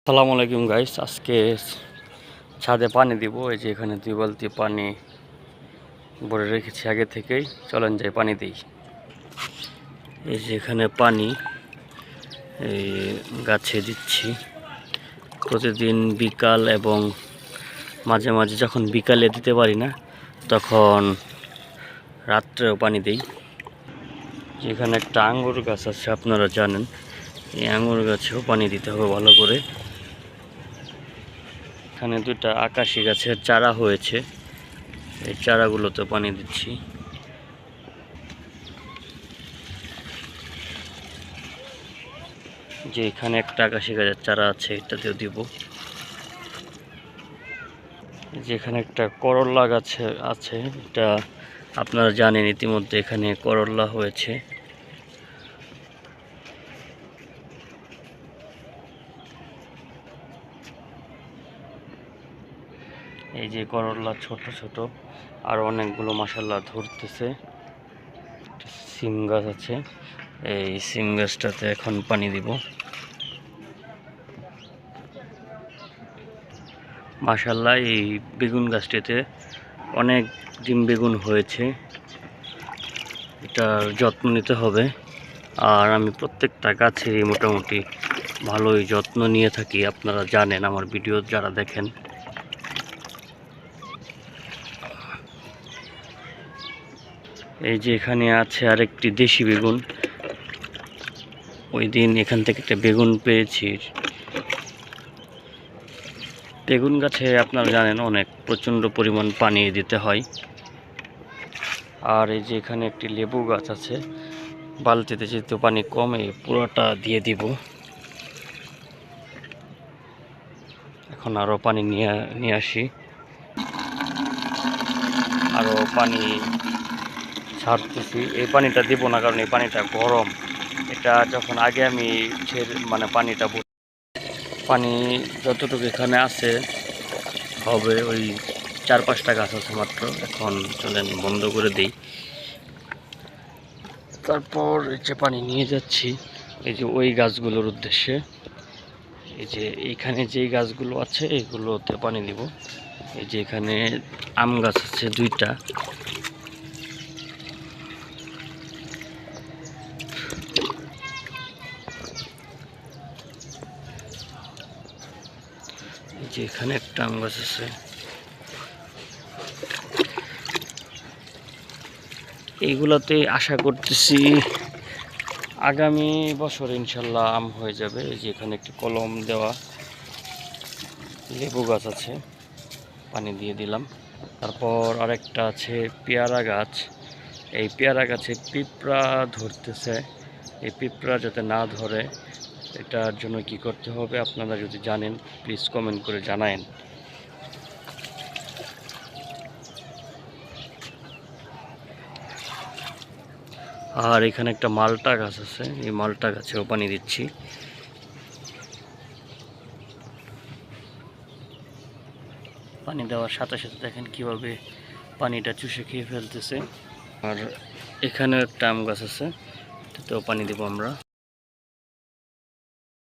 আসসালামু আলাইকুম গাইস, আজকে ছাদে পানি দিব। এই যে এখানে 2 বালতি পানি ভরে রেখেছি আগে থেকেই। চলেন যাই পানি দিই। এই যে এখানে পানি এই গাছে দিচ্ছি প্রতিদিন বিকাল এবং মাঝে মাঝে যখন বিকালে দিতে পারি না তখন রাত্রেও পানি দিই। যেখানে একটা আঙ্গুর গাছ আছে আপনারা জানেন, এই আঙ্গুর গাছেও পানি দিতে হবে ভালো করে। এখানে 2টা আকাশি গাছের চারা হয়েছে, এই চারাগুলোতে পানি দিচ্ছি। যে এখানে একটা আকাশি গাছের চারা আছে, এটাতেও দিব। যেখানে একটা করল্লা গাছ আছে, এটা আপনারা জানেন ইতিমধ্যে এখানে করল্লা হয়েছে। এই যে করল্লা ছোট ছোট আর অনেকগুলো মাশাআল্লাহ ধরতেছে। সিম গাছ আছে, এই সিম গাছটাতে এখন পানি দিব। মাশাআল্লাহ এই বেগুন গাছটিতে অনেক ডিম বেগুন হয়েছে। এটার যত্ন নিতে হবে, আর আমি প্রত্যেকটা গাছেরই মোটামুটি ভালোই যত্ন নিয়ে থাকি। আপনারা জানেন, আমার ভিডিও যারা দেখেন। এই যে এখানে আছে আরেকটি দেশি বেগুন। ওই দিন এখান থেকে একটা বেগুন পেয়েছি। বেগুন গাছে আপনারা জানেন অনেক প্রচণ্ড পরিমাণ পানি দিতে হয়। আর এই যে এখানে একটি লেবু গাছ আছে, বালতিতে যেহেতু পানি কমে পুরোটা দিয়ে দিব। এখন আরও পানি নিয়ে আসি, আরও পানি ছাড়তেছি। এই পানিটা দিব না, কারণ এই পানিটা গরম। এটা যখন আগে আমি পানি যতটুকু এখানে আছে হবে, ওই 4-5টা গাছ আছে মাত্র। এখন চলেন বন্ধ করে দেই। তারপর এই যে পানি নিয়ে যাচ্ছি এই যে ওই গাছগুলোর উদ্দেশ্যে। এই যে এইখানে যেই গাছগুলো আছে এইগুলোতে পানি দিব। এই যে এখানে আম গাছ আছে 2টা। এই যে এখানে একটা আম গাছ আছে। এইগুলাতে আশা করতেছি আগামী বছর ইনশাল্লাহ আম হয়ে যাবে। এই যে এখানে একটি কলম দেওয়া লেবু গাছ আছে, পানি দিয়ে দিলাম। তারপর আরেকটা আছে পেয়ারা গাছ। এই পেয়ারা গাছে পিঁপড়া ধরতেছে। এই পিঁপড়া যাতে না ধরে, এটার জন্য কি করতে হবে আপনারা যদি জানেন প্লিজ কমেন্ট করে জানায়েন। আর এখানে একটা মালটা গাছ আছে, এই মালটা গাছেও পানি দিচ্ছি। পানি দেওয়ার সাথে সাথে দেখেন কিভাবে পানিটা চুষে খেয়ে ফেলতেছে। আর এখানে একটা আম গাছ আছে, এটাতেও পানি দেবো আমরা।